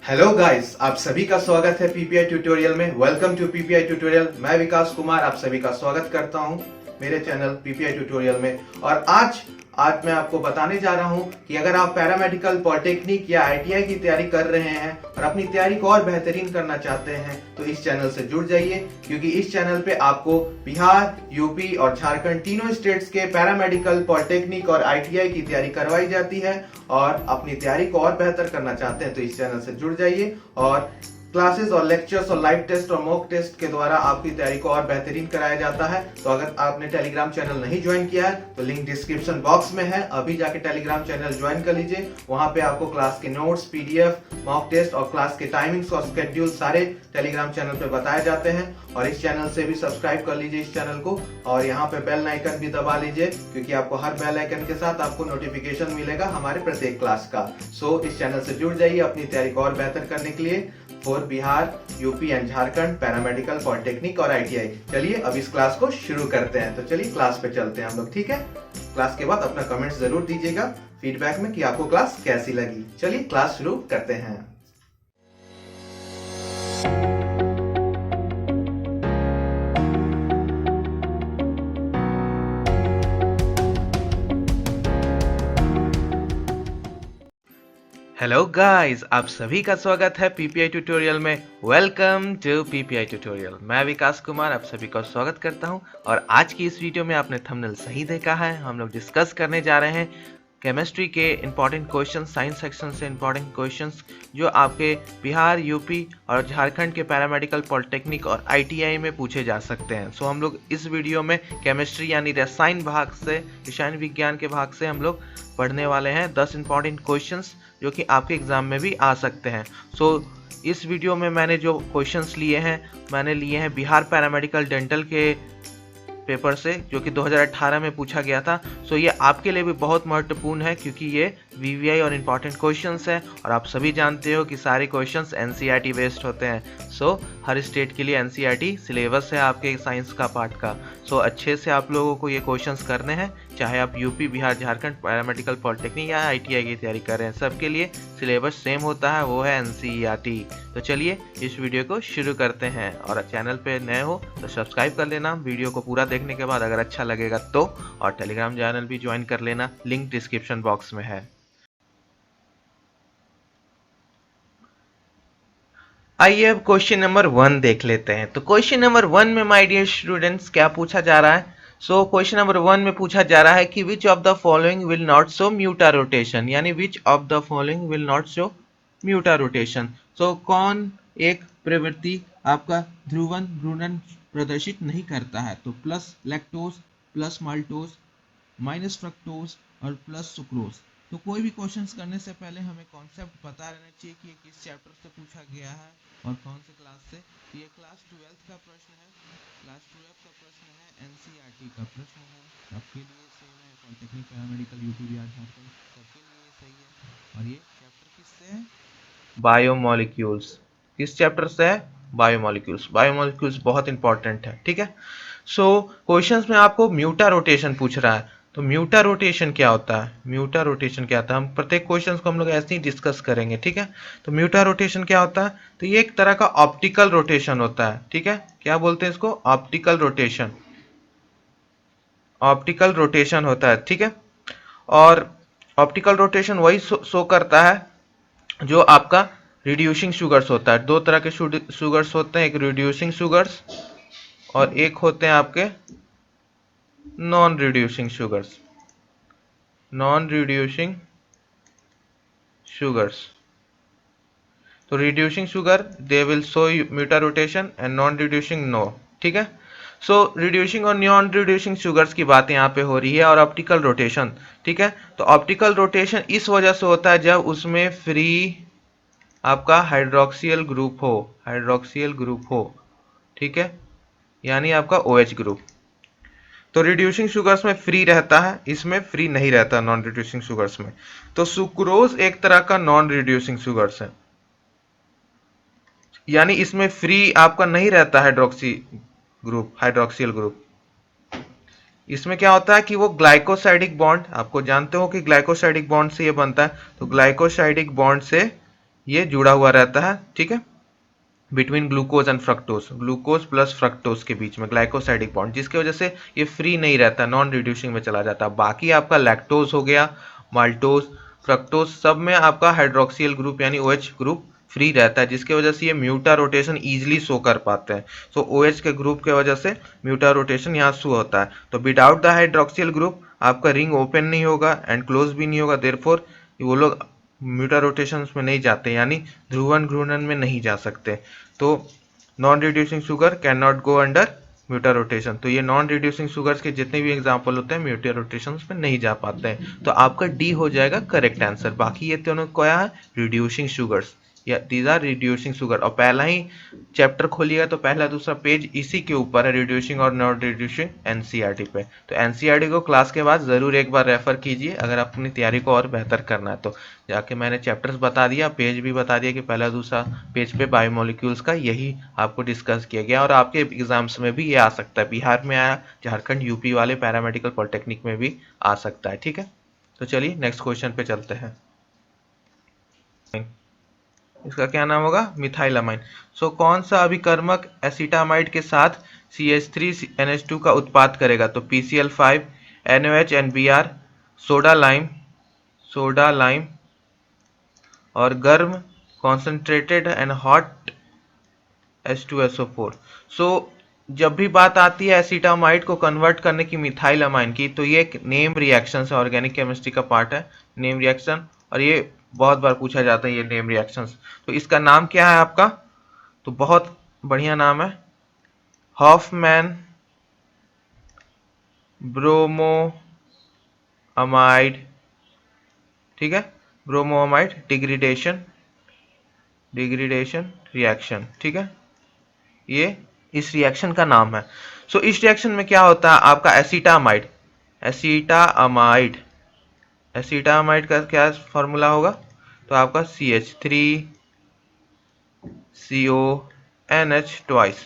Hello guys, आप सभी का स्वागत है पीपीआई ट्यूटोरियल में। Welcome to PPI tutorial. मैं विकास कुमार आप सभी का स्वागत करता हूं मेरे चैनल पीपीआई ट्यूटोरियल में। और आज मैं आपको बताने जा रहा हूं कि अगर आप पैरामेडिकल, पॉलिटेक्निक या आईटीआई की तैयारी कर रहे हैं और अपनी तैयारी को और बेहतरीन करना चाहते हैं तो इस चैनल से जुड़ जाइए, क्योंकि इस चैनल पे आपको बिहार, यूपी और झारखंड तीनों स्टेट्स के पैरामेडिकल, पॉलिटेक्निक और आईटीआई की तैयारी करवाई जाती है। और अपनी तैयारी को और बेहतर करना चाहते हैं तो इस चैनल से जुड़ जाइए। और क्लासेस और लेक्चर्स और लाइव टेस्ट और मॉक टेस्ट के द्वारा आपकी तैयारी को और बेहतरीन कराया जाता है। तो अगर आपने टेलीग्राम चैनल नहीं ज्वाइन किया है तो लिंक डिस्क्रिप्शन बॉक्स में है, अभी जाके टेलीग्राम चैनल ज्वाइन कर लीजिए। वहां पे आपको क्लास के नोट्स, पीडीएफ, मॉक टेस्ट और क्लास के टाइमिंग्स और स्केड्यूल सारे टेलीग्राम चैनल पे बताए जाते हैं। और इस चैनल से भी सब्सक्राइब कर लीजिए इस चैनल को, और यहाँ पे बेल आइकन भी दबा लीजिए, क्योंकि आपको हर बेल आइकन के साथ आपको नोटिफिकेशन मिलेगा हमारे प्रत्येक क्लास का। सो इस चैनल से जुड़ जाइए अपनी तैयारी को और बेहतर करने के लिए for Bihar, UP and Jharkhand paramedical, polytechnic और आईटीआई। चलिए अब इस क्लास को शुरू करते हैं। तो चलिए क्लास पे चलते हैं हम लोग, ठीक है। क्लास के बाद अपना कमेंट्स जरूर दीजिएगा फीडबैक में कि आपको क्लास कैसी लगी। चलिए क्लास शुरू करते हैं। हेलो गाइस, आप सभी का स्वागत है पीपीआई ट्यूटोरियल में। Welcome to PPI tutorial. मैं विकास कुमार आप सभी का स्वागत करता हूं। और आज की इस वीडियो में आपने थंबनेल सही देखा है, हम लोग डिस्कस करने जा रहे हैं केमिस्ट्री के इंपॉर्टेंट क्वेश्चन, साइंस सेक्शन से इंपॉर्टेंट क्वेश्चंस जो आपके बिहार, यूपी और झारखंड के पैरामेडिकल, पॉलिटेक्निक और आईटीआई में पूछे जा सकते हैं। सो हम लोग इस वीडियो में केमिस्ट्री यानी रसायन भाग से, रसायन विज्ञान के भाग से हम लोग पढ़ने वाले हैं 10 इंपॉर्टेंट क्वेश्चंस जो कि आपके एग्जाम में भी आ सकते हैं। सो इस वीडियो में मैंने जो क्वेश्चंस लिए हैं, मैंने लिए हैं बिहार पैरामेडिकल डेंटल के पेपर से, जो कि 2018 में पूछा गया था। सो ये आपके लिए भी बहुत महत्वपूर्ण है, क्योंकि ये वीवीआई और इम्पॉर्टेंट क्वेश्चंस हैं। और आप सभी जानते हो कि सारे क्वेश्चंस एनसीईआरटी बेस्ड होते हैं। सो हर स्टेट के लिए एनसीईआरटी सिलेबस है आपके साइंस का पार्ट का। सो अच्छे से आप लोगों को ये क्वेश्चंस करने हैं, चाहे आप UP, Bihar, Jharkhand paramedical, polytechnic या आईटीआई की तैयारी कर रहे हैं, सबके लिए सिलेबस सेम होता है, वो है एनसीईआरटी। तो चलिए इस वीडियो को शुरू करते हैं। और चैनल पे नए हो तो सब्सक्राइब कर लेना वीडियो को पूरा देखने के बाद, अगर अच्छा लगेगा तो। और टेलीग्राम चैनल भी ज्वाइन कर लेना, लिंक डिस्क्रिप्शन बॉक्स में है। आइए अब क्वेश्चन नंबर 1 देख लेते हैं। तो क्वेश्चन नंबर 1 में माय डियर स्टूडेंट्स क्या पूछा जा रहा है? सो क्वेश्चन नंबर 1 में पूछा जा रहा है कि which of the following will not show mutarotation, यानी which of the following will not show mutarotation. So कौन एक प्रवृत्ति आपका ध्रुवन घूर्णन प्रदर्शित नहीं करता है? तो plus lactose, plus maltose, minus fructose और प्लस सुक्रोज। तो कोई भी क्वेश्चंस करने से पहले हमें कॉन्सेप्ट पता रहना चाहिए कि ये किस चैप्टर से पूछा गया है और कौन से क्लास से। तो ये क्लास 12 का प्रश्न है, क्लास 12 का प्रश्न है, एनसीईआरटी का प्रश्न है, सबके लिए सेम है, polytechnic, paramedical, UP, Bihar, Jharkhand सबके लिए सही है। और ये चैप्टर किससे है? बायोमोलिक्यूल्स। किस चैप्टर से है? बायोमोलिक्यूल्स। बायोमोलिक्यूल्स बहुत इंपॉर्टेंट है, ठीक है। सो क्वेश्चंस में आपको म्यूटा रोटेशन पूछ रहा है। तो म्यूटा रोटेशन क्या होता है? म्यूटा रोटेशन क्या होता है? हम प्रत्येक क्वेश्चंस को हम लोग ऐसे ही डिस्कस करेंगे, ठीक है। तो म्यूटा रोटेशन क्या होता है? तो ये एक तरह का ऑप्टिकल रोटेशन होता है, ठीक है। क्या बोलते हैं इसको? Optical rotation. ऑप्टिकल रोटेशन होता है, ठीक है। और ऑप्टिकल रोटेशन वही शो करता है जो आपका रिड्यूसिंग शुगर्स होता है। दो तरह के शुगर्स होते हैं, एक रिड्यूसिंग शुगर्स और एक होते हैं आपके non reducing sugars. Non reducing sugars. तो reducing sugar they will show mutarotation and non reducing no, ठीक है। सो रिड्यूसिंग और नॉन रिड्यूसिंग शुगर्स की बात यहाँ पे हो रही है। और ऑप्टिकल रोटेशन, ठीक है। तो ऑप्टिकल रोटेशन इस वजह से होता है जब उसमें फ्री आपका हाइड्रोक्सियल ग्रुप हो, हाइड्रोक्सियल ग्रुप हो, ठीक है, यानी आपका OH ग्रुप। तो रिड्यूसिंग शुगर्स में फ्री रहता है, इसमें फ्री नहीं रहता नॉन रिड्यूसिंग शुगर्स में। तो सुक्रोज एक तरह का नॉन रिड्यूसिंग शुगर्स है, यानी इसमें फ्री आपका नहीं रहता हाइड्रोक्सी ग्रुप, हाइड्रोक्सियल ग्रुप। इसमें क्या होता है कि वो ग्लाइकोसाइडिक बॉन्ड, आपको जानते हो कि ग्लाइकोसाइडिक बॉन्ड से ये बनता है, तो ग्लाइकोसाइडिक बॉन्ड से ये जुड़ा हुआ रहता है, ठीक है, between glucose and fructose, glucose plus fructose के बीच में ग्लाइकोसाइडिक बॉन्ड, जिसकी वजह से ये फ्री नहीं रहता, नॉन रिड्यूसिंग में चला जाता है। बाकी आपका लैक्टोज हो गया, माल्टोज, फ्रक्टोज, सब में आपका हाइड्रोक्सियल ग्रुप यानी OH ग्रुप फ्री रहता है, जिसकी वजह से ये म्यूटा रोटेशन ईजिली शो कर पाते हैं। सो OH के ग्रुप के वजह से म्यूटा रोटेशन यहाँ शो होता है। तो विदाउट द हाइड्रोक्सियल ग्रुप आपका रिंग ओपन नहीं होगा एंड क्लोज भी नहीं होगा, देयरफॉर वो लोग म्यूटा रोटेशन में नहीं जाते, यानी ध्रुवन घूर्णन में नहीं जा सकते। तो non reducing sugar can not go under mutarotation. तो ये नॉन रिड्यूसिंग शुगर्स के जितने भी एग्जांपल होते हैं म्यूटा रोटेशन में नहीं जा पाते हैं। तो आपका डी हो जाएगा करेक्ट आंसर। बाकी ये दोनों क्या है, रिड्यूसिंग शुगर्स, या दीज आर रिड्यूसिंग शुगर। और पहला ही चैप्टर खोलिएगा तो पहला दूसरा पेज इसी के ऊपर है, रिड्यूसिंग और नॉन रिड्यूसिंग एनसीईआरटी पे। तो एनसीईआरटी को क्लास के बाद जरूर एक बार रेफर कीजिए अगर आप अपनी तैयारी को और बेहतर करना है तो। जाके मैंने चैप्टर्स बता दिया, पेज भी बता दिया कि पहला दूसरा पेज पे बायोमोलिक्यूल्स का यही आपको डिस्कस किया गया। और आपके एग्जाम्स में भी ये आ सकता है, बिहार में आया, झारखंड यूपी वाले पैरामेडिकल पॉलिटेक्निक में भी आ सकता है, ठीक है। तो चलिए नेक्स्ट क्वेश्चन पे चलते हैं। इसका क्या नाम होगा, मिथाइलामाइन। सो कौन सा अभिकर्मक एसिटामाइड के साथ CH3NH2 का उत्पाद करेगा, तो PCl5, NOH, NBr, soda lime और गर्म कॉन्सेंट्रेटेड एंड हॉट H2SO4। सो जब भी बात आती है एसिटामाइड को कन्वर्ट करने की मिथाइलामाइन की, तो ये एक नेम रिएक्शन है, ऑर्गेनिक केमिस्ट्री का पार्ट है नेम रिएक्शन, और ये बहुत बार पूछा जाता है ये नेम रिएक्शंस। तो इसका नाम क्या है आपका, तो बहुत बढ़िया नाम है, हॉफमैन ब्रोमोअमाइड, ठीक है, ब्रोमोअमाइड डिग्रेडेशन रिएक्शन, ठीक है, ये इस रिएक्शन का नाम है। सो इस रिएक्शन में क्या होता है, आपका एसिटामाइड का क्या फॉर्मूला होगा, तो आपका CH3CONH ट्वाइस।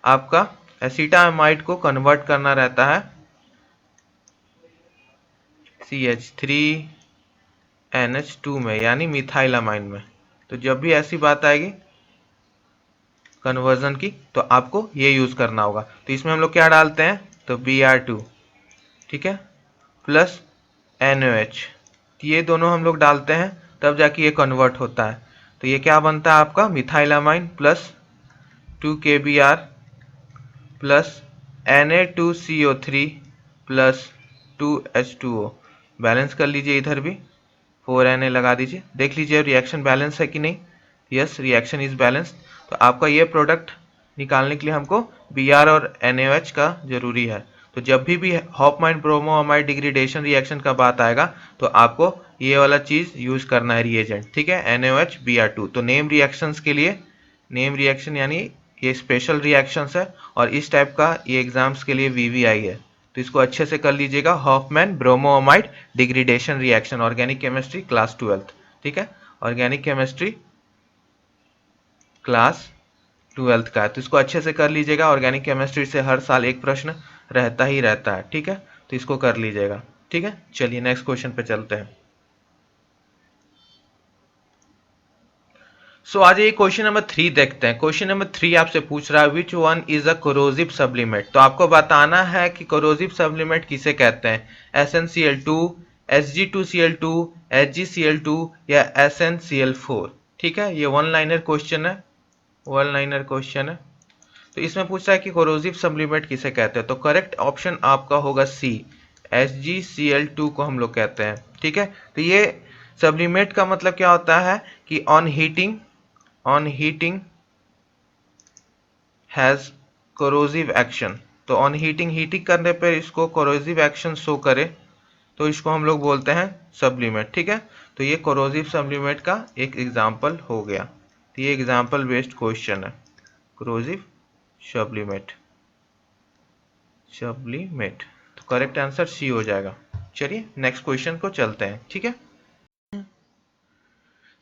आपका एसिटामाइड को कन्वर्ट करना रहता है CH3NH2 में, यानी मिथाइलामाइन में। तो जब भी ऐसी बात आएगी कन्वर्जन की, तो आपको ये यूज करना होगा। तो इसमें हम लोग क्या डालते हैं, तो Br2, ठीक है, प्लस NOH, ये दोनों हम लोग डालते हैं, तब जाके ये कन्वर्ट होता है। तो ये क्या बनता है आपका, methylamine plus 2KBr plus Na2CO3 plus 2H2O। Balance कर लीजिए, इधर भी 4Na लगा दीजिए, देख लीजिए रिएक्शन बैलेंस है कि नहीं। Yes, reaction is balance. तो आपका ये प्रोडक्ट निकालने के लिए हमको Br और NaOH का जरूरी है। तो जब भी हॉफमैन ब्रोमोअमाइड डिग्रेडेशन रिएक्शन का बात आएगा, तो आपको ये वाला चीज यूज करना है रिएजेंट, ठीक है, NaOH Br2। तो नेम रिएक्शंस के लिए, नेम रिएक्शन यानी ये स्पेशल रिएक्शंस है, और इस टाइप का ये एग्जाम्स के लिए VVI है। तो इसको अच्छे से कर लीजिएगा, Hofmann bromoamide degradation reaction, organic chemistry class 12, ठीक है, ऑर्गेनिक केमिस्ट्री क्लास 12 का है। तो इसको अच्छे से कर लीजिएगा, ऑर्गेनिक केमिस्ट्री से हर साल एक प्रश्न रहता ही रहता है, ठीक है, तो इसको कर लीजिएगा, ठीक है। चलिए नेक्स्ट क्वेश्चन पे चलते हैं। सो आज ये क्वेश्चन नंबर 3 देखते हैं। क्वेश्चन नंबर 3 आपसे पूछ रहा है which one is a corrosive sublimate. तो आपको बताना है कि कोरोजिव सब्लिमेट किसे कहते हैं, SnCl2, Hg2Cl2, HgCl2 या SnCl4, ठीक है। ये वन लाइनर क्वेश्चन है, तो इसमें पूछ रहा है कि कोरोजिव सब्लिमेट किसे कहते हैं। तो करेक्ट ऑप्शन आपका होगा सी, HgCl2 को हम लोग कहते हैं, ठीक है। तो ये सब्लिमेट का मतलब क्या होता है कि on heating has corrosive action. तो ऑन हीटिंग करने पर इसको कोरोजिव एक्शन शो करे, तो इसको हम लोग बोलते हैं सब्लिमेट, ठीक है। तो ये कोरोजिव सब्लिमेट का एक एग्जाम्पल हो गया। तो ये एग्जाम्पल बेस्ड क्वेश्चन है, कोरोजिव सब्लिमेट। तो करेक्ट आंसर सी हो जाएगा। चलिए नेक्स्ट क्वेश्चन को चलते हैं, ठीक है।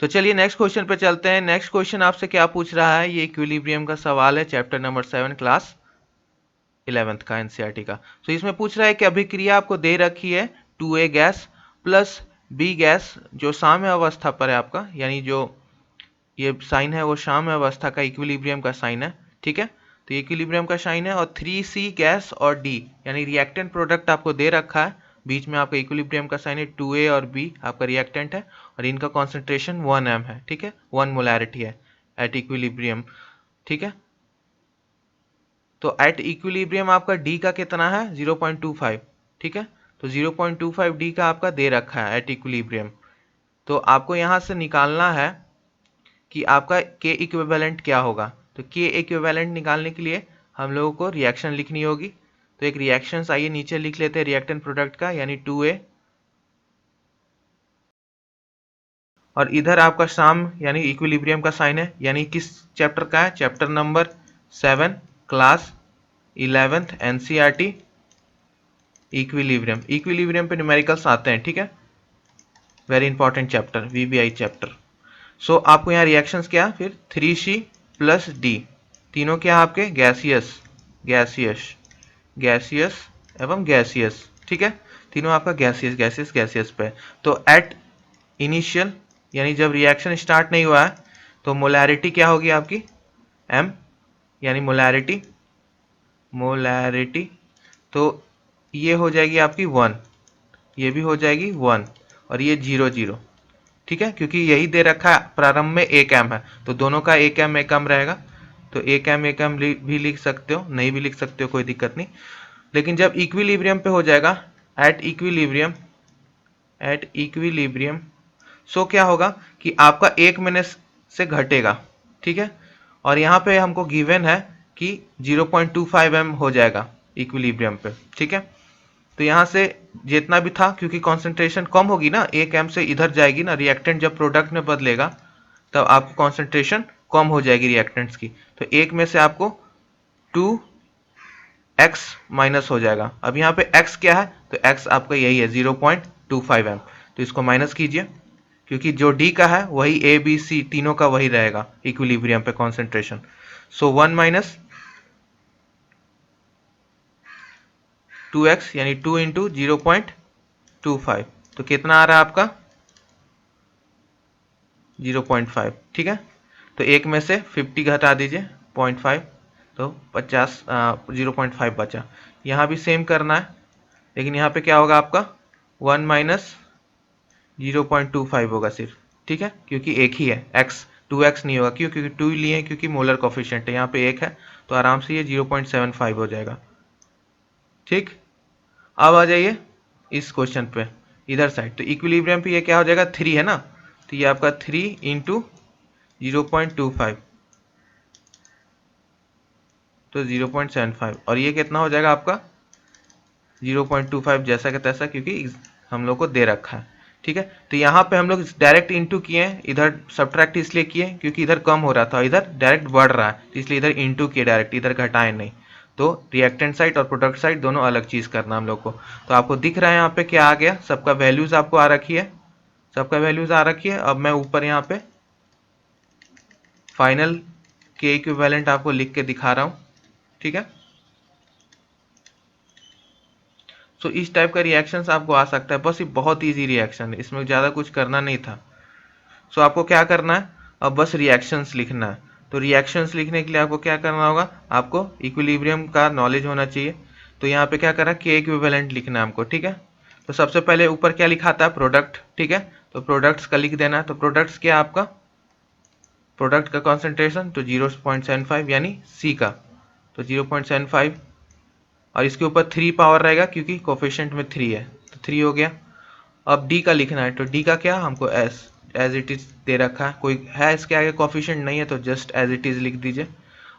तो चलिए नेक्स्ट क्वेश्चन पे चलते हैं। नेक्स्ट क्वेश्चन आपसे क्या पूछ रहा है, ये इक्विलिब्रियम का सवाल है, चैप्टर नंबर 7 क्लास 11th का एनसीईआरटी का। तो इसमें पूछ रहा है कि अभिक्रिया आपको दे रखी है 2A gas plus B gas जो साम्य अवस्था पर है आपका, यानी जो ये साइन है वो शाम अवस्था का इक्विलिब्रियम का साइन है, ठीक है। तो इक्विलिब्रियम का साइन है और 3C गैस और D यानी रिएक्टेंट प्रोडक्ट आपको दे रखा है, बीच में आपका इक्विलिब्रियम का साइन है 2A और B आपका रिएक्टेंट है और इनका कॉन्सेंट्रेशन 1m है, ठीक है, 1 मोलैरिटी है एट इक्विलिब्रियम, ठीक है। तो एट इक्विलिब्रियम आपका D का कितना है 0.25, ठीक है। तो 0.25 D का आपका दे रखा है एट इक्विलिब्रियम। तो आपको यहाँ से निकालना है कि आपका K इक्विवेलेंट क्या होगा। तो K इक्विवेलेंट निकालने के लिए हम लोगों को रिएक्शन लिखनी होगी। तो एक रिएक्शन आइए नीचे लिख लेते हैं रिएक्टेंट प्रोडक्ट का, यानी 2A, और इधर आपका साम यानी इक्विलिब्रियम का साइन है, यानी किस चैप्टर का है, chapter number 7 class 11th NCERT equilibrium. Equilibrium पे न्यूमेरिकल्स आते हैं, ठीक है, very important chapter, VBI chapter. So आपको यहाँ रिएक्शंस क्या फिर 3C प्लस D, तीनों क्या आपके गैसियस गैसियस गैसियस एवं गैसियस, ठीक है, तीनों आपका गैसियस गैसियस गैसियस पे। तो एट इनिशियल यानी जब रिएक्शन स्टार्ट नहीं हुआ है तो मोलैरिटी क्या होगी आपकी M, यानी मोलैरिटी मोलैरिटी तो ये हो जाएगी आपकी 1, ये भी हो जाएगी 1 और ये 0 0, ठीक है, क्योंकि यही दे रखा है प्रारंभ में 1m है तो दोनों का 1m 1m रहेगा। तो 1m 1m भी लिख सकते हो, नहीं भी लिख सकते हो, कोई दिक्कत नहीं। लेकिन जब इक्विलिब्रियम पे हो जाएगा एट इक्विलिब्रियम सो क्या होगा कि आपका 1 मिनट से घटेगा, ठीक है, और यहाँ पे हमको गिवन है कि 0.25m हो जाएगा इक्विलिब्रियम पे, ठीक है। तो यहाँ से जितना भी था, क्योंकि कॉन्सेंट्रेशन कम होगी ना, 1m से इधर जाएगी ना, रिएक्टेंट जब प्रोडक्ट में बदलेगा तब आपको कॉन्सेंट्रेशन कम हो जाएगी रिएक्टेंट्स की। तो 1 में से आपको 2x माइनस हो जाएगा। अब यहाँ पे x क्या है, तो x आपका यही है 0.25m, तो इसको माइनस कीजिए क्योंकि जो D का है वही A B C तीनों का वही रहेगा इक्विलिब्रियम पे कॉन्सेंट्रेशन। सो 1 माइनस 2x यानी 2 इंटू 0.25, तो कितना आ रहा है आपका 0.5, ठीक है। तो 1 में से 50 घटा दीजिए 0.5, तो 50 0.5 बचा। यहाँ भी सेम करना है, लेकिन यहाँ पे क्या होगा आपका 1 माइनस 0.25 होगा सिर्फ, ठीक है, क्योंकि एक ही है x, 2x नहीं होगा, क्यों, क्योंकि 2 लिए हैं, क्योंकि मोलर कोफिशिएंट है, यहाँ पे 1 है तो आराम से ये 0.75 हो जाएगा, ठीक। अब आ जाइए इस क्वेश्चन पे इधर साइड। तो इक्विलिब्रियम पे ये क्या हो जाएगा 3 है ना, तो ये आपका 3 इंटू 0.25 तो 0.75 और ये कितना हो जाएगा आपका 0.25 जैसा का तैसा, क्योंकि हम लोग को दे रखा है, ठीक है। तो यहाँ पे हम लोग डायरेक्ट इंटू किए, इधर सब्ट्रैक्ट इसलिए किए क्योंकि इधर कम हो रहा था, इधर डायरेक्ट बढ़ रहा है, तो इसलिए इधर इंटू किए डायरेक्ट, इधर घटाए नहीं। तो रिएक्टेंट साइड और प्रोडक्ट साइड दोनों अलग चीज़ करना हम लोग को। तो आपको दिख रहा है यहाँ पे क्या आ गया, सबका वैल्यूज आपको आ रखी है, सबका वैल्यूज आ रखी है। अब मैं ऊपर यहाँ पे फाइनल के इक्विवेलेंट आपको लिख के दिखा रहा हूँ, ठीक है। तो इस टाइप का रिएक्शंस आपको आ सकता है, बस ये बहुत इजी रिएक्शन है, इसमें ज़्यादा कुछ करना नहीं था। सो आपको क्या करना है, अब बस रिएक्शंस लिखना है। तो रिएक्शंस लिखने के लिए आपको क्या करना होगा, आपको इक्विलिब्रियम का नॉलेज होना चाहिए। तो यहाँ पे क्या करा, के इक्विवेलेंट लिखना है हमको, ठीक है। तो सबसे पहले ऊपर क्या लिखा था, प्रोडक्ट, ठीक है, तो प्रोडक्ट्स का लिख देना है। तो प्रोडक्ट्स क्या आपका, प्रोडक्ट का कॉन्सेंट्रेशन तो 0.75 यानी सी का, तो 0.75 और इसके ऊपर 3 पावर रहेगा क्योंकि कोफिशिएंट में 3 है, तो 3 हो गया। अब डी का लिखना है, तो डी का क्या हमको एज इट इज दे रखा है, कोई है इसके आगे कोफिशिएंट नहीं है तो जस्ट एज इट इज लिख दीजिए।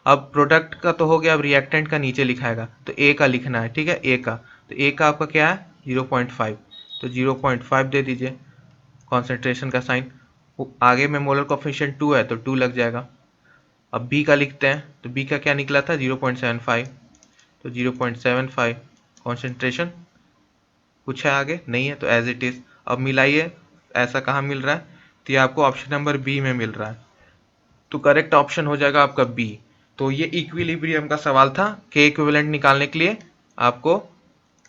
अब प्रोडक्ट का तो हो गया, अब रिएक्टेंट का नीचे लिखाएगा, तो ए का लिखना है, ठीक है, ए का, तो ए का आपका क्या है 0.5, तो 0.5 दे दीजिए कॉन्सेंट्रेशन का साइन, आगे में मोलर कोफिशिएंट 2 है तो 2 लग जाएगा। अब बी का लिखते हैं, तो बी का क्या निकला था 0.75, तो 0.75 कॉन्सेंट्रेशन, कुछ है आगे नहीं है तो एज इट इज। अब मिलाइए, ऐसा कहाँ मिल रहा है, तो ये आपको ऑप्शन नंबर बी में मिल रहा है, तो करेक्ट ऑप्शन हो जाएगा आपका बी। तो ये इक्विलिब्रियम का सवाल था, के इक्विवेलेंट निकालने के लिए आपको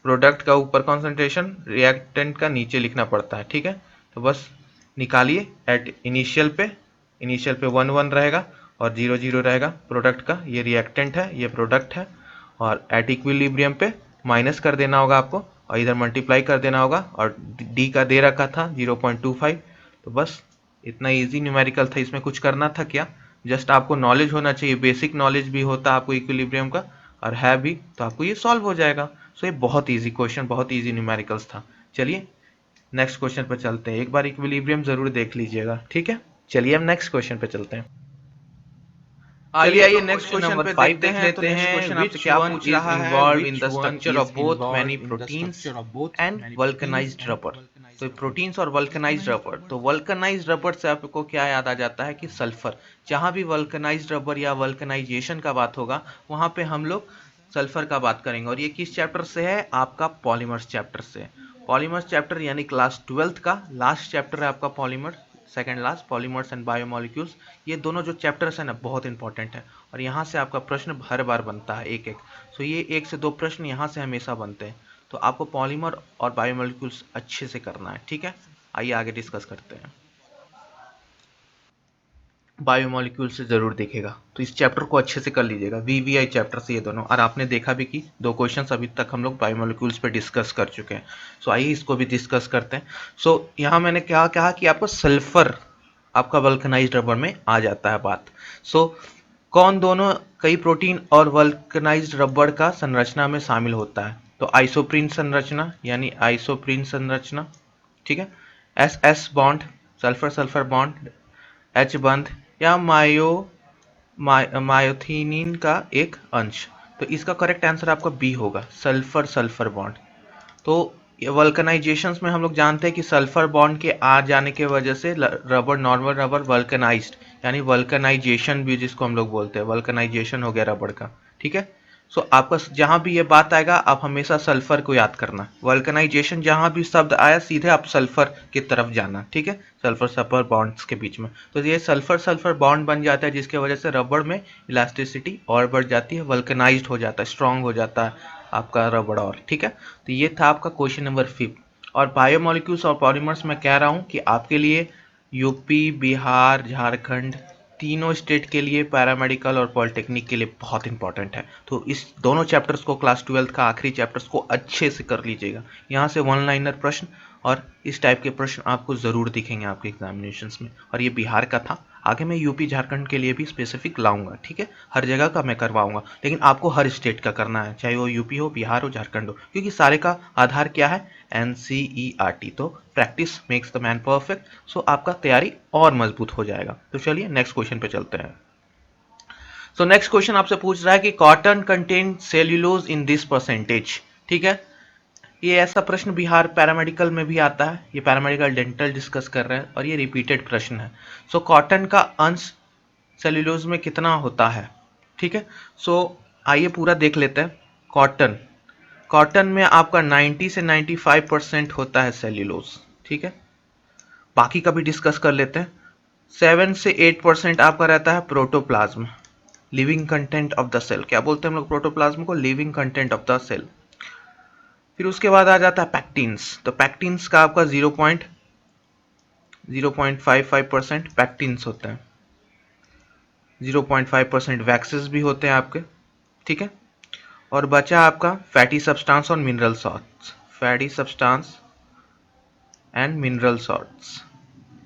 प्रोडक्ट का ऊपर कॉन्सेंट्रेशन, रिएक्टेंट का नीचे लिखना पड़ता है, ठीक है। तो बस निकालिए एट इनिशियल पे इनिशियल पे 1 1 रहेगा और 0 0 रहेगा प्रोडक्ट का। ये रिएक्टेंट है, ये प्रोडक्ट है, और एट इक्विलिब्रियम पे माइनस कर देना होगा आपको और इधर मल्टीप्लाई कर देना होगा, और डी का दे रखा था 0.25। तो बस इतना इजी न्यूमेरिकल था, इसमें कुछ करना था क्या, जस्ट आपको नॉलेज होना चाहिए, बेसिक नॉलेज भी होता आपको इक्विलिब्रियम का और है भी, तो आपको ये सॉल्व हो जाएगा। सो ये बहुत इजी क्वेश्चन, बहुत इजी न्यूमेरिकल्स था। चलिए नेक्स्ट क्वेश्चन पर चलते हैं, एक बार इक्विलिब्रियम जरूर देख लीजिएगा, ठीक है। चलिए हम नेक्स्ट क्वेश्चन पे चलते हैं। आइए नेक्स्ट क्वेश्चन पे देखते हैं। तो नेक्स्ट क्वेश्चन आपसे क्या पूछ रहा है, which one is involve in the structure of both and vulcanised rubber. तो प्रोटीन्स और वल्कनाइज्ड रबर, तो वल्कनाइज्ड रबर से आपको क्या याद आ जाता है कि सल्फर। जहां भी वल्कनाइज्ड रबर या वल्कनाइजेशन का बात होगा वहां पे हम लोग सल्फर का बात करेंगे। और ये किस चैप्टर से है, आपका पॉलीमर्स चैप्टर से। पॉलीमर्स चैप्टर यानी क्लास 12th का लास्ट चैप्टर है आपका polymer, second last, polymers and biomolecules. ये दोनों जो चैप्टर्स हैं ना बहुत इंपॉर्टेंट है, और यहाँ से आपका प्रश्न हर बार बनता है एक एक। सो ये 1 से 2 प्रश्न यहाँ से हमेशा बनते हैं, तो आपको पॉलीमर और बायोमोलिक्यूल्स अच्छे से करना है, ठीक है। आइए आगे डिस्कस करते हैं। बायोमोलिक्यूल से जरूर देखेगा, तो इस चैप्टर को अच्छे से कर लीजिएगा, वीवीआई चैप्टर से ये दोनों। और आपने देखा भी कि 2 क्वेश्चंस अभी तक हम लोग बायोमोलिक्यूल्स पे डिस्कस कर चुके हैं। सो आइए इसको भी डिस्कस करते हैं। सो यहाँ मैंने क्या कहा कि आपको सल्फर आपका वल्कनाइज्ड रबर में आ जाता है बात। सो कौन दोनों कई प्रोटीन और वल्कनाइज्ड रबर का संरचना में शामिल होता है, तो आइसोप्रीन संरचना यानी आइसोप्रीन संरचना, ठीक है। S S bond, sulphur sulphur bond, H बंध, या मायोथिनिन का एक अंश। तो इसका करेक्ट आंसर आपका बी होगा, सल्फर सल्फर बॉन्ड। तो ये वल्कनाइजेशंस में हम लोग जानते हैं कि सल्फर बॉन्ड के आ जाने के वजह से रबर, नॉर्मल रबर वल्कनाइज्ड, यानी वल्कनाइजेशन भी जिसको हम लोग बोलते हैं, वल्कनाइजेशन हो गया रबर का, ठीक है। सो आपका जहां भी ये बात आएगा आप हमेशा सल्फर को याद करना, वल्कनाइजेशन जहां भी शब्द आया सीधे आप सल्फर की तरफ जाना, ठीक है। सल्फर सल्फर बॉन्ड्स के बीच में तो ये सल्फर सल्फर बॉन्ड बन जाता है, जिसके वजह से रबर में इलास्टिसिटी और बढ़ जाती है, वल्कनाइज्ड हो जाता है, स्ट्रांग हो जाता है आपका रबड़, और ठीक है। तो ये था आपका क्वेश्चन नंबर 5। और बायोमोलिक्यूल्स और पॉलीमर्स मैं कह रहा हूँ कि आपके लिए यूपी, बिहार, झारखंड तीनों स्टेट के लिए पैरामेडिकल और पॉलिटेक्निक के लिए बहुत इंपॉर्टेंट है। तो इस दोनों चैप्टर्स को, क्लास 12 का आखिरी चैप्टर्स को अच्छे से कर लीजिएगा। यहाँ से 1 लाइनर प्रश्न और इस टाइप के प्रश्न आपको ज़रूर दिखेंगे आपके एग्जामिनेशंस में। और ये बिहार का था, आगे मैं यूपी झारखंड के लिए भी स्पेसिफिक लाऊंगा, ठीक है। हर जगह का मैं करवाऊंगा, लेकिन आपको हर स्टेट का करना है, चाहे वो यूपी हो, बिहार हो, झारखंड हो, क्योंकि सारे का आधार क्या है, NCERT। तो practice makes the man perfect. So आपका तैयारी और मजबूत हो जाएगा। तो चलिए नेक्स्ट क्वेश्चन पे चलते हैं। सो नेक्स्ट क्वेश्चन आपसे पूछ रहा है कि cotton contain cellulose in this percentage, ठीक है। ये ऐसा प्रश्न बिहार पैरामेडिकल में भी आता है, ये पैरामेडिकल डेंटल डिस्कस कर रहे हैं और ये रिपीटेड प्रश्न है। सो कॉटन का अंश सेल्यूलोज में कितना होता है, ठीक है। सो आइए पूरा देख लेते हैं। कॉटन कॉटन में आपका 90 से 95% होता है सेल्यूलोज, ठीक है। बाकी का भी डिस्कस कर लेते हैं। 7 से 8% आपका रहता है protoplasm, living content of the cell. क्या बोलते हैं हम लोग प्रोटोप्लाज्म को, living content of the cell. फिर उसके बाद आ जाता है पैक्टिन्स। तो पैक्टिन्स का आपका 0.55% पैक्टिन्स होते हैं, 0.5% वैक्सेस भी होते हैं आपके, ठीक है। और बचा आपका फैटी सब्सटेंस और mineral salts, fatty substance and mineral salts.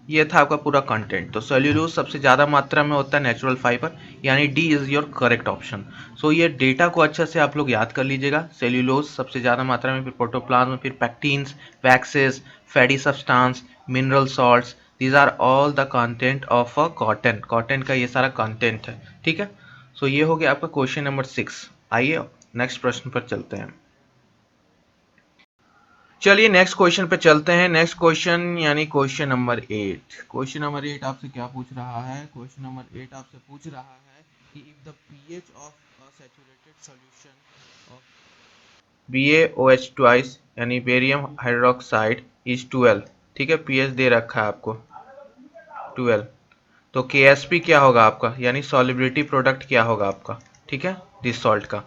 ये था आपका पूरा कंटेंट। तो सेल्यूलोज सबसे ज़्यादा मात्रा में होता है नेचुरल फाइबर, यानी D is your correct option. So ये डेटा को अच्छे से आप लोग याद कर लीजिएगा। सेल्यूलोज सबसे ज़्यादा मात्रा में, फिर प्रोटोप्लाज्म, फिर pectins, waxes, fatty substance, mineral salts, these are all the content of a cotton. Cotton का ये सारा कंटेंट है, ठीक है। सो ये हो गया आपका क्वेश्चन नंबर 6। आइए नेक्स्ट प्रश्न पर चलते हैं। चलिए नेक्स्ट क्वेश्चन पे चलते हैं। नेक्स्ट क्वेश्चन यानी क्वेश्चन नंबर 8। क्वेश्चन नंबर 8 आपसे क्या पूछ रहा है, क्वेश्चन नंबर 8 आपसे पूछ रहा है कि if the pH of a saturated solution of BaOH twice यानी बेरियम हाइड्रोक्साइड इज 12, ठीक है। pH दे रखा है आपको 12। तो KSP क्या होगा आपका, यानी सॉल्युबिलिटी प्रोडक्ट क्या होगा आपका, ठीक है, दिस सॉल्ट का।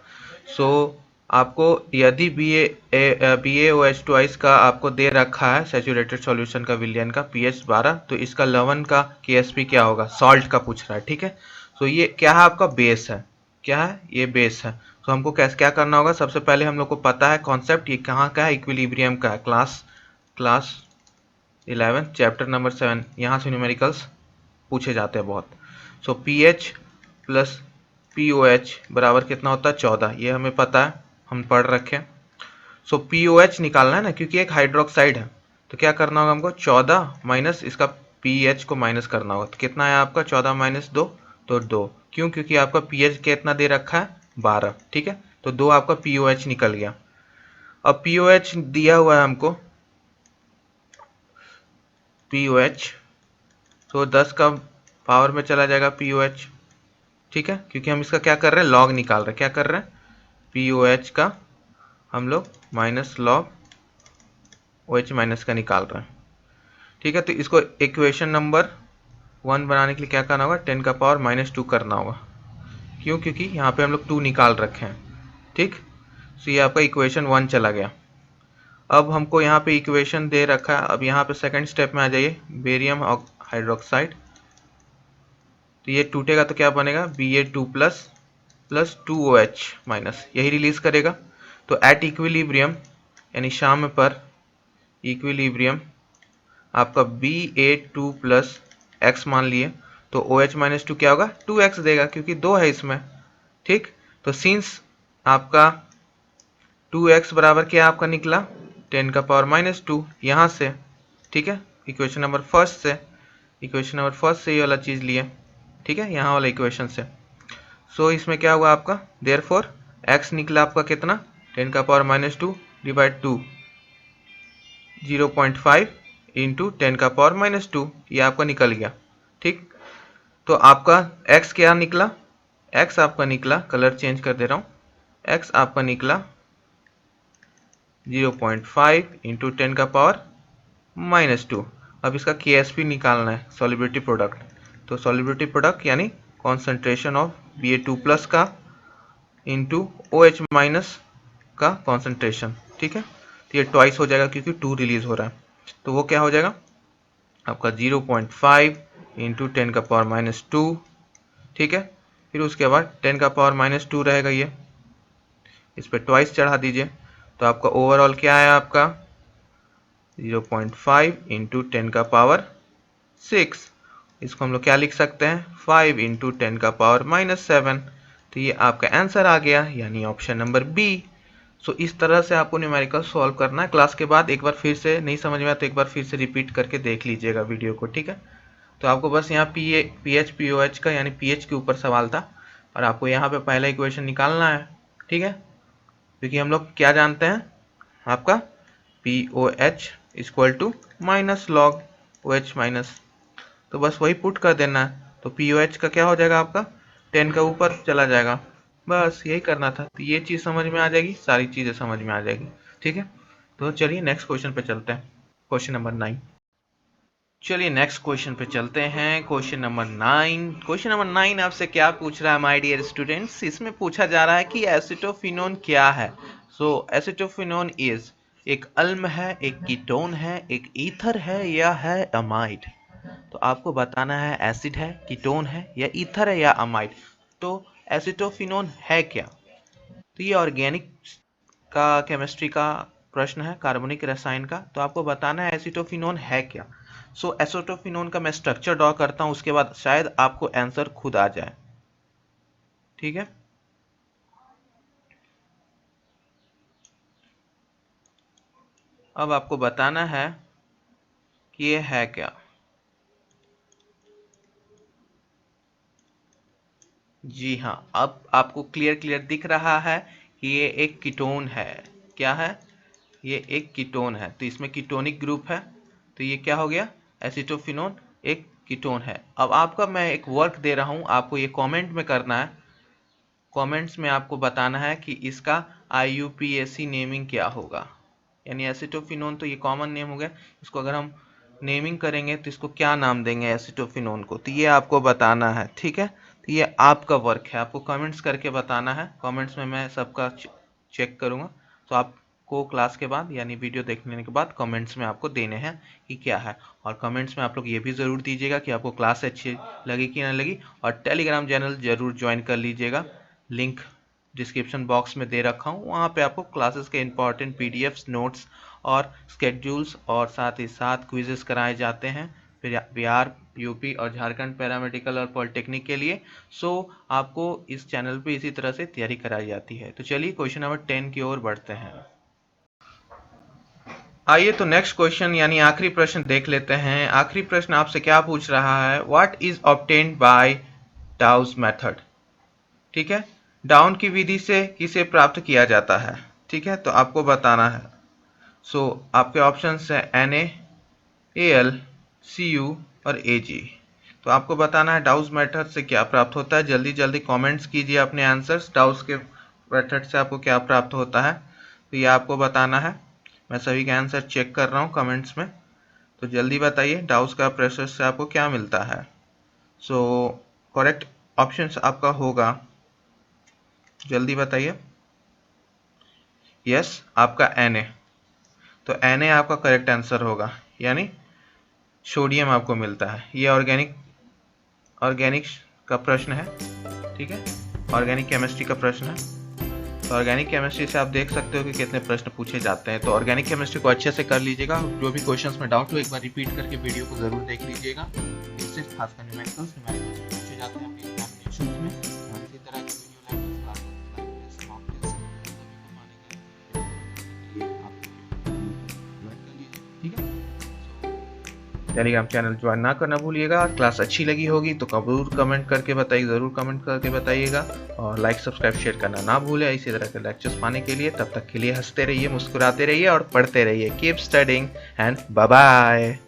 सो आपको यदि BaOH ट्वाइस का आपको दे रखा है सैचुरेटेड सॉल्यूशन का विलियन का pH 12, तो इसका लवण का KSP क्या होगा, सॉल्ट का पूछ रहा है। ठीक है, तो ये क्या है, आपका बेस है। क्या है, ये बेस है। तो हमको कैसे क्या करना होगा, सबसे पहले हम लोग को पता है कॉन्सेप्ट, ये कहाँ का है, इक्विलिब्रियम का है। क्लास 11 चैप्टर नंबर 7, यहाँ से न्यूमेरिकल्स पूछे जाते हैं बहुत। सो pH प्लस POH बराबर कितना होता है, 14। ये हमें पता है, हम पढ़ रखे हैं। सो POH निकालना है ना, क्योंकि एक हाइड्रोक्साइड है। तो क्या करना होगा हमको, 14 माइनस इसका pH को माइनस करना होगा। तो कितना है आपका, 14 माइनस 2, तो 2। क्यों, क्योंकि आपका pH कितना दे रखा है, 12। ठीक है, तो 2 आपका POH निकल गया। अब POH दिया हुआ है हमको, POH तो 10 का पावर में चला जाएगा POH। ठीक है, क्योंकि हम इसका क्या कर रहे हैं, लॉग निकाल रहे हैं। क्या कर रहे हैं, POH का हम लोग माइनस लॉग OH माइनस का निकाल रहे हैं। ठीक है, तो इसको इक्वेशन नंबर 1 बनाने के लिए क्या करना होगा, 10 का पावर माइनस 2 करना होगा। क्यों, क्योंकि यहाँ पे हम लोग 2 निकाल रखे हैं। ठीक, तो ये आपका इक्वेशन 1 चला गया। अब हमको यहाँ पे इक्वेशन दे रखा है। अब यहाँ पे सेकंड स्टेप में आ जाइए, बेरियम हाइड्रोक्साइड। तो ये टूटेगा तो क्या बनेगा, Ba2 प्लस 2OH माइनस, यही रिलीज करेगा। तो एट इक्विलिब्रियम यानी शाम पर इक्विलिब्रियम आपका Ba2 प्लस एक्स मान लिए, तो OH माइनस 2 क्या होगा, 2x देगा, क्योंकि 2 है इसमें। ठीक, तो सिंस आपका 2x बराबर क्या आपका निकला, 10 का पावर माइनस 2 यहाँ से। ठीक है, इक्वेशन नंबर फर्स्ट से ये वाला चीज़ लिए। ठीक है, यहाँ वाला इक्वेशन से। सो इसमें क्या हुआ आपका, देयरफॉर x निकला आपका कितना, 10 का पावर माइनस 2 डिवाइड 2, 0.5 इंटू 10 का पावर माइनस 2, ये आपका निकल गया। ठीक, तो आपका x क्या निकला, x आपका निकला, कलर चेंज कर दे रहा हूँ, x आपका निकला 0.5 इंटू 10 का पावर माइनस 2। अब इसका KSP निकालना है, सॉल्युबिलिटी प्रोडक्ट। तो सॉल्युबिलिटी प्रोडक्ट यानी कॉन्सेंट्रेशन ऑफ Ba2 प्लस का इंटू OH माइनस का कॉन्सेंट्रेशन। ठीक है, तो ये ट्वाइस हो जाएगा क्योंकि 2 रिलीज हो रहा है। तो वो क्या हो जाएगा आपका 0.5 इंटू 10 का पावर माइनस 2। ठीक है, फिर उसके बाद 10 का पावर माइनस 2 रहेगा, ये इस पर ट्वाइस चढ़ा दीजिए। तो आपका ओवरऑल क्या है, आपका 0.5 इंटू 10 का पावर 6। इसको हम लोग क्या लिख सकते हैं, 5 इंटू 10 का पावर माइनस 7। तो ये आपका आंसर आ गया, यानी ऑप्शन नंबर बी। सो इस तरह से आपको न्यूमेरिकल सॉल्व करना है। क्लास के बाद एक बार फिर से नहीं समझ में आया तो एक बार फिर से रिपीट करके देख लीजिएगा वीडियो को। ठीक है, तो आपको बस यहाँ pH POH का यानी pH के ऊपर सवाल था, और आपको यहाँ पे पहला इक्वेशन निकालना है। ठीक है, क्योंकि हम लोग क्या जानते हैं, आपका POH equal to minus log OH minus, तो बस वही पुट कर देना है। तो POH का क्या हो जाएगा, आपका 10 का ऊपर चला जाएगा। बस यही करना था, तो ये चीज़ समझ में आ जाएगी, सारी चीज़ें समझ में आ जाएगी। ठीक है, तो चलिए नेक्स्ट क्वेश्चन पे चलते हैं, क्वेश्चन नंबर 9। चलिए नेक्स्ट क्वेश्चन पे चलते हैं, क्वेश्चन नंबर 9। क्वेश्चन नंबर 9 आपसे क्या पूछ रहा है माय डियर स्टूडेंट्स, इसमें पूछा जा रहा है कि एसिटोफिनोन क्या है। सो एसिटोफिनोन इज एक अल्म है, एक कीटोन है, एक ईथर है, या है अमाइड। तो आपको बताना है एसिड है, कीटोन है, या ईथर है, या अमाइड। तो एसिटोफिनोन है क्या, तो ये ऑर्गेनिक का केमिस्ट्री का प्रश्न है, कार्बनिक रसायन का। तो आपको बताना है एसिटोफिनोन है क्या। सो एसिटोफिनोन का मैं स्ट्रक्चर ड्रॉ करता हूं, उसके बाद शायद आपको आंसर खुद आ जाए। ठीक है, अब आपको बताना है कि ये है क्या। जी हाँ, अब आपको क्लियर दिख रहा है कि ये एक कीटोन है। क्या है, ये एक कीटोन है, तो इसमें कीटोनिक ग्रुप है, तो ये क्या हो गया, एसिटोफिनोन एक कीटोन है। अब आपका मैं एक वर्क दे रहा हूं, आपको ये कमेंट में करना है, कमेंट्स में आपको बताना है कि इसका IUPAC नेमिंग क्या होगा। यानी एसिटोफिनोन तो ये कॉमन नेम हो गया, इसको अगर हम नेमिंग करेंगे तो इसको क्या नाम देंगे एसिटोफिनोन को, तो ये आपको बताना है। ठीक है, तो ये आपका वर्क है, आपको कमेंट्स करके बताना है। कमेंट्स में मैं सबका चेक करूँगा। तो आपको क्लास के बाद यानी वीडियो देखने के बाद कमेंट्स में आपको देने हैं कि क्या है, और कमेंट्स में आप लोग ये भी ज़रूर दीजिएगा कि आपको क्लास अच्छी लगी कि ना लगी, और टेलीग्राम चैनल ज़रूर ज्वाइन कर लीजिएगा। लिंक डिस्क्रिप्शन बॉक्स में दे रखा हूँ, वहाँ पे आपको क्लासेस के इंपॉर्टेंट पीडीएफ्स, नोट्स और स्केड्यूल्स और साथ ही साथ क्विजेस कराए जाते हैं बिहार, यूपी और झारखंड पैरामेडिकल और पॉलिटेक्निक के लिए। सो आपको इस चैनल पे इसी तरह से तैयारी कराई जाती है। तो चलिए क्वेश्चन नंबर 10 की ओर बढ़ते हैं। आइए तो नेक्स्ट क्वेश्चन यानी आखिरी प्रश्न देख लेते हैं। आखिरी प्रश्न आपसे क्या पूछ रहा है, what is obtained by डाउस method. ठीक है, डाउन की विधि से किसे प्राप्त किया जाता है। ठीक है, तो आपको बताना है। सो आपके ऑप्शंस है Na, Al, Cu और Ag। तो आपको बताना है डाउस मेथड से क्या प्राप्त होता है। जल्दी जल्दी कमेंट्स कीजिए अपने आंसर्स, डाउस के मेथड से आपको क्या प्राप्त होता है, तो ये आपको बताना है। मैं सभी के आंसर चेक कर रहा हूँ कमेंट्स में, तो जल्दी बताइए डाउस का प्रोसेस से आपको क्या मिलता है। सो करेक्ट ऑप्शन आपका होगा, जल्दी बताइए। यस, आपका Na। तो Na आपका करेक्ट आंसर होगा, यानी सोडियम आपको मिलता है। ये ऑर्गेनिक का प्रश्न है। ठीक है, ऑर्गेनिक केमिस्ट्री का प्रश्न है। तो ऑर्गेनिक केमिस्ट्री से आप देख सकते हो कि कितने प्रश्न पूछे जाते हैं। तो ऑर्गेनिक केमिस्ट्री को अच्छे से कर लीजिएगा। जो भी क्वेश्चंस में डाउट हो एक बार रिपीट करके वीडियो को जरूर देख लीजिएगा। इससे खासकर न्यूमेरिकल्स पूछे जाते हैं अपने एग्जामिनेशंस में। और इसी तरह की टेलीग्राम चैनल ज्वाइन ना करना भूलिएगा। क्लास अच्छी लगी होगी तो जरूर कमेंट करके बताइए, ज़रूर कमेंट करके बताइएगा, और लाइक सब्सक्राइब शेयर करना ना भूलें इसी तरह के लेक्चर्स पाने के लिए। तब तक के लिए हंसते रहिए, मुस्कुराते रहिए और पढ़ते रहिए। Keep studying and bye bye.